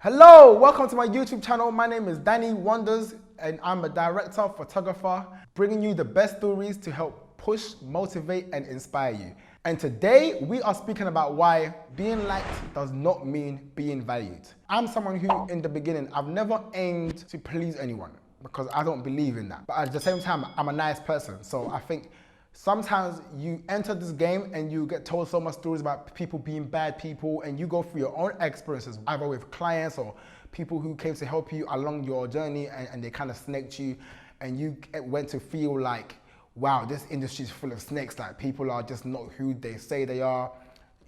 Hello, welcome to my YouTube channel. My name is Danny Wonders and I'm a director, photographer, bringing you the best stories to help push, motivate and inspire you. And today we are speaking about why being liked does not mean being valued. I'm someone who in the beginning, I've never aimed to please anyone because I don't believe in that. But at the same time, I'm a nice person. So I think sometimes you enter this game and you get told so much stories about people being bad people and you go through your own experiences, either with clients or people who came to help you along your journey and they kind of snaked you and you went to feel like, wow, this industry is full of snakes, like people are just not who they say they are.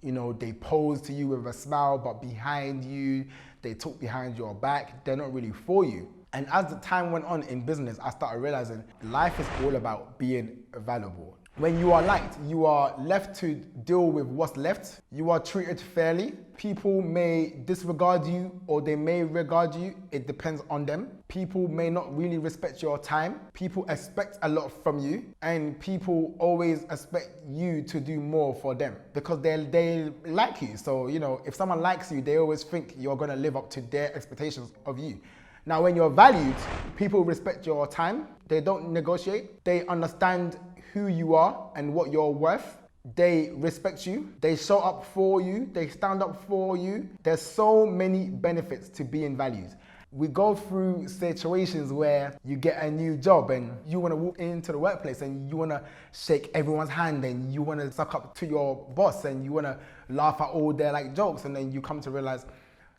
You know, they pose to you with a smile, but behind you, they talk behind your back, they're not really for you. And as the time went on in business, I started realizing life is all about being valuable. When you are liked, you are left to deal with what's left. You are treated fairly. People may disregard you or they may regard you. It depends on them. People may not really respect your time. People expect a lot from you and people always expect you to do more for them because they like you. So, you know, if someone likes you, they always think you're gonna live up to their expectations of you. Now, when you're valued, people respect your time. They don't negotiate. They understand who you are and what you're worth. They respect you. They show up for you. They stand up for you. There's so many benefits to being valued. We go through situations where you get a new job and you want to walk into the workplace and you want to shake everyone's hand and you want to suck up to your boss and you want to laugh at all their jokes, and then you come to realize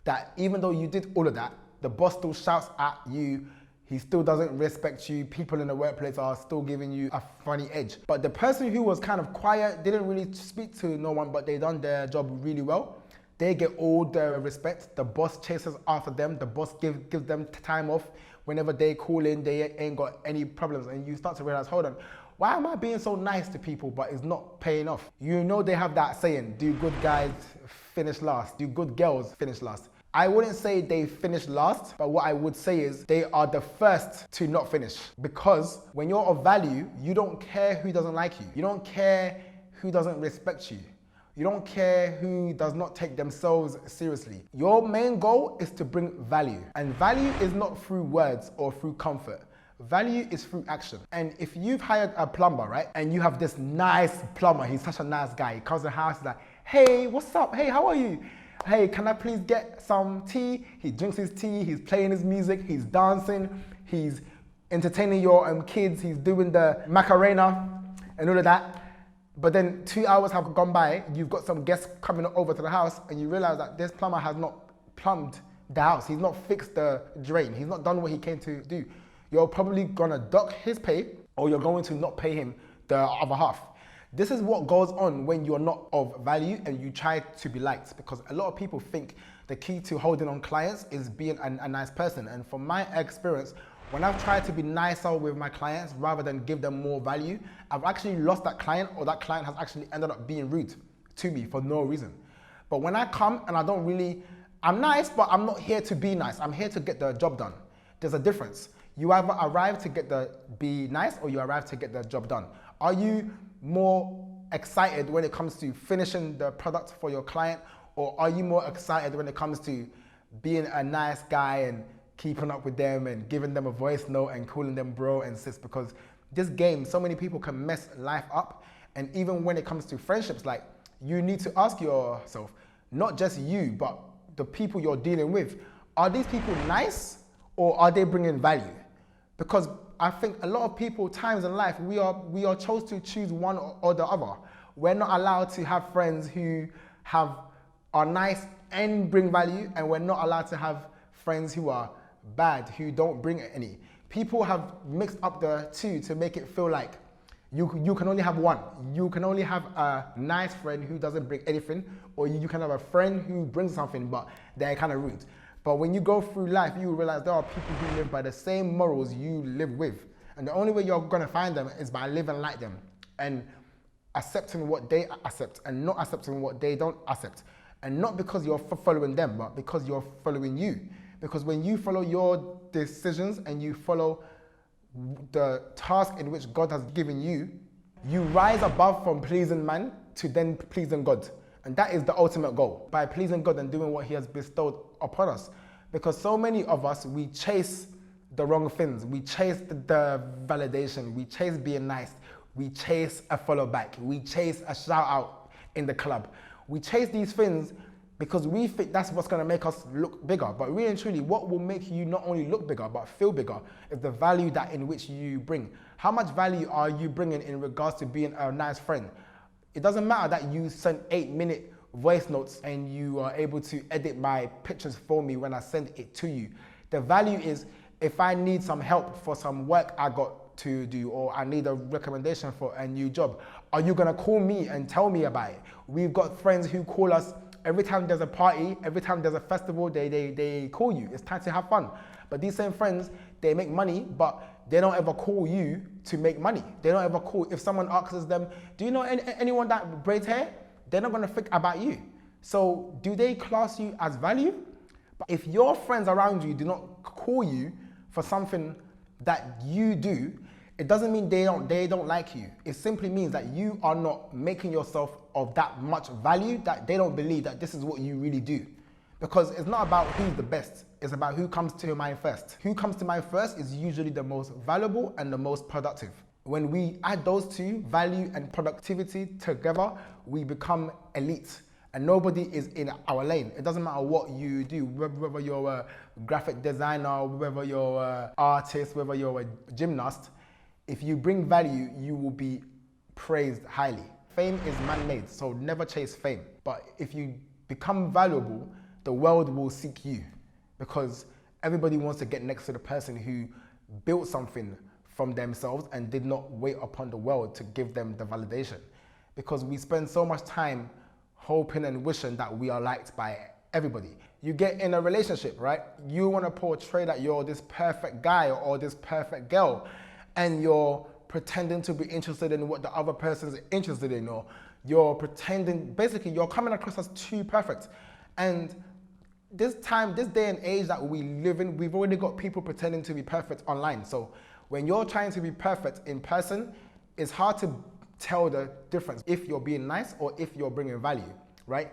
that even though you did all of that, the boss still shouts at you, he still doesn't respect you, people in the workplace are still giving you a funny edge. But the person who was kind of quiet, didn't really speak to no one, but they done their job really well, they get all the respect. The boss chases after them, the boss gives them time off. Whenever they call in, they ain't got any problems. And you start to realize, hold on, why am I being so nice to people, but it's not paying off? You know they have that saying, do good guys finish last, do good girls finish last. I wouldn't say they finish last, but what I would say is they are the first to not finish. Because when you're of value, you don't care who doesn't like you. You don't care who doesn't respect you. You don't care who does not take themselves seriously. Your main goal is to bring value. And value is not through words or through comfort. Value is through action. And if you've hired a plumber, right? And you have this nice plumber, he's such a nice guy. He comes to the house, he's like, hey, what's up? Hey, how are you? Hey, can I please get some tea? He drinks his tea, he's playing his music, he's dancing, he's entertaining your kids, he's doing the Macarena and all of that. But then 2 hours have gone by, you've got some guests coming over to the house and you realize that this plumber has not plumbed the house. He's not fixed the drain. He's not done what he came to do. You're probably gonna dock his pay or you're going to not pay him the other half. This is what goes on when you're not of value and you try to be liked, because a lot of people think the key to holding on clients is being a nice person. And from my experience, when I've tried to be nicer with my clients rather than give them more value, I've actually lost that client, or that client has actually ended up being rude to me for no reason. But when I come and I'm nice, but I'm not here to be nice. I'm here to get the job done. There's a difference. You either arrive to be nice or you arrive to get the job done. Are you more excited when it comes to finishing the product for your client, or are you more excited when it comes to being a nice guy and keeping up with them and giving them a voice note and calling them bro and sis? Because this game, so many people can mess life up. And even when it comes to friendships, like, you need to ask yourself, not just you, but the people you're dealing with, are these people nice or are they bringing value? Because I think a lot of people, times in life, we are chose to choose one or the other. We're not allowed to have friends who are nice and bring value, and we're not allowed to have friends who are bad, who don't bring any. People have mixed up the two to make it feel like you can only have one. You can only have a nice friend who doesn't bring anything, or you can have a friend who brings something, but they're kind of rude. But when you go through life, you realize there are people who live by the same morals you live with. And the only way you're gonna find them is by living like them and accepting what they accept and not accepting what they don't accept. And not because you're following them, but because you're following you. Because when you follow your decisions and you follow the task in which God has given you, you rise above from pleasing man to then pleasing God. And that is the ultimate goal. By pleasing God and doing what he has bestowed upon us, Because so many of us, we chase the wrong things. We chase the validation. We chase being nice. We chase a follow back. We chase a shout out in the club. We chase these things because we think that's what's gonna make us look bigger. But really and truly, what will make you not only look bigger, but feel bigger is the value that in which you bring. How much value are you bringing in regards to being a nice friend? It doesn't matter that you sent 8-minute voice notes and you are able to edit my pictures for me when I send it to you. The value is if I need some help for some work I got to do, or I need a recommendation for a new job, are you gonna call me and tell me about it? We've got friends who call us every time there's a party, every time there's a festival, they call you. It's time to have fun. But these same friends, they make money, but they don't ever call you to make money. They don't ever call. If someone asks them, do you know anyone that braids hair? They're not gonna think about you. So do they class you as value? But if your friends around you do not call you for something that you do, it doesn't mean they don't like you. It simply means that you are not making yourself of that much value, that they don't believe that this is what you really do. Because it's not about who's the best, it's about who comes to your mind first. Who comes to mind first is usually the most valuable and the most productive. When we add those two, value and productivity together, we become elite. And nobody is in our lane. It doesn't matter what you do, whether you're a graphic designer, whether you're an artist, whether you're a gymnast. If you bring value, you will be praised highly. Fame is man-made, so never chase fame. But if you become valuable, the world will seek you, because everybody wants to get next to the person who built something from themselves and did not wait upon the world to give them the validation. Because we spend so much time hoping and wishing that we are liked by everybody. You get in a relationship, right? You want to portray that you're this perfect guy or this perfect girl, and you're pretending to be interested in what the other person's interested in, or you're pretending, basically you're coming across as too perfect. And this day and age that we live in, we've already got people pretending to be perfect online. So when you're trying to be perfect in person, it's hard to tell the difference if you're being nice or if you're bringing value, right?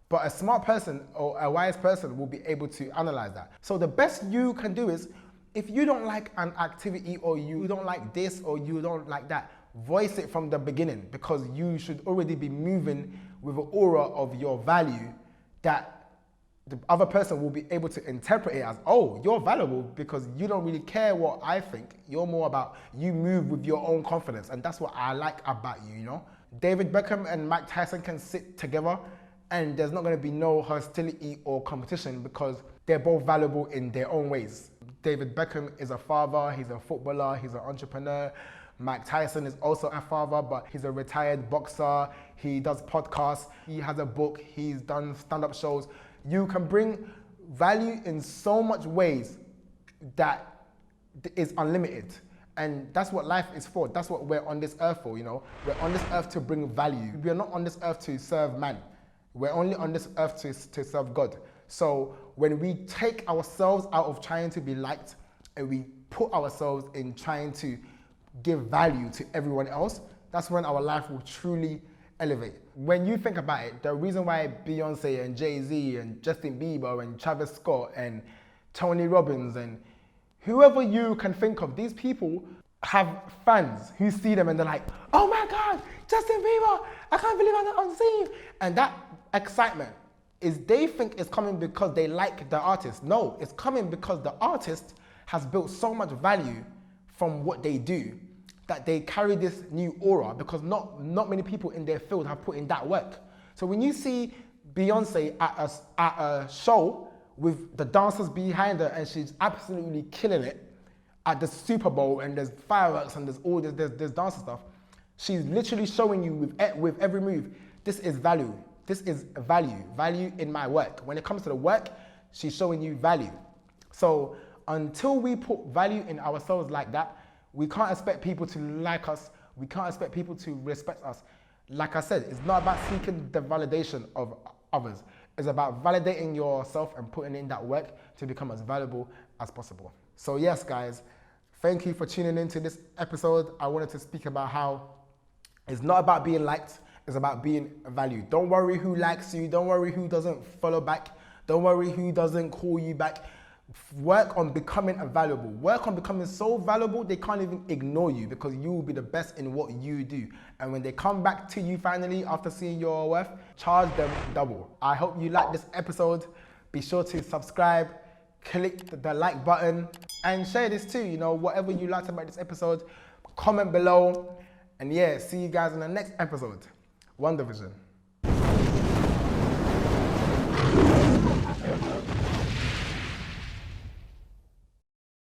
But a smart person or a wise person will be able to analyze that. So the best you can do is, if you don't like an activity, or you don't like this, or you don't like that, voice it from the beginning, because you should already be moving with an aura of your value that the other person will be able to interpret it as, oh, you're valuable because you don't really care what I think. You're more about, you move with your own confidence. And that's what I like about you, you know? David Beckham and Mike Tyson can sit together and there's not gonna be no hostility or competition, because they're both valuable in their own ways. David Beckham is a father, he's a footballer, he's an entrepreneur. Mike Tyson is also a father, but he's a retired boxer. He does podcasts, he has a book, he's done stand-up shows. You can bring value in so much ways that is unlimited. And that's what life is for. That's what we're on this earth for, you know? We're on this earth to bring value. We're not on this earth to serve man. We're only on this earth to serve God. So when we take ourselves out of trying to be liked and we put ourselves in trying to give value to everyone else, that's when our life will truly elevate. When you think about it, the reason why Beyonce and Jay-Z and Justin Bieber and Travis Scott and Tony Robbins and whoever you can think of, these people have fans who see them and they're like, oh my God, Justin Bieber, I can't believe I'm on scene. And that excitement is, they think it's coming because they like the artist. No, it's coming because the artist has built so much value from what they do that they carry this new aura, because not many people in their field have put in that work. So when you see Beyonce at a show with the dancers behind her and she's absolutely killing it at the Super Bowl, and there's fireworks and there's all this, there's dance stuff, she's literally showing you with every move, this is value. This is value in my work. When it comes to the work, she's showing you value. So until we put value in ourselves like that, we can't expect people to like us. We can't expect people to respect us. Like I said, it's not about seeking the validation of others. It's about validating yourself and putting in that work to become as valuable as possible. So yes, guys, thank you for tuning into this episode. I wanted to speak about how it's not about being liked, it's about being valued. Don't worry who likes you. Don't worry who doesn't follow back. Don't worry who doesn't call you back. Work on becoming valuable. Work on becoming so valuable they can't even ignore you, because you will be the best in what you do. And when they come back to you finally after seeing your worth, charge them double. I hope you like this episode. Be sure to subscribe, click the like button, and share this too. You know, whatever you liked about this episode, comment below. And yeah, see you guys in the next episode. One Division.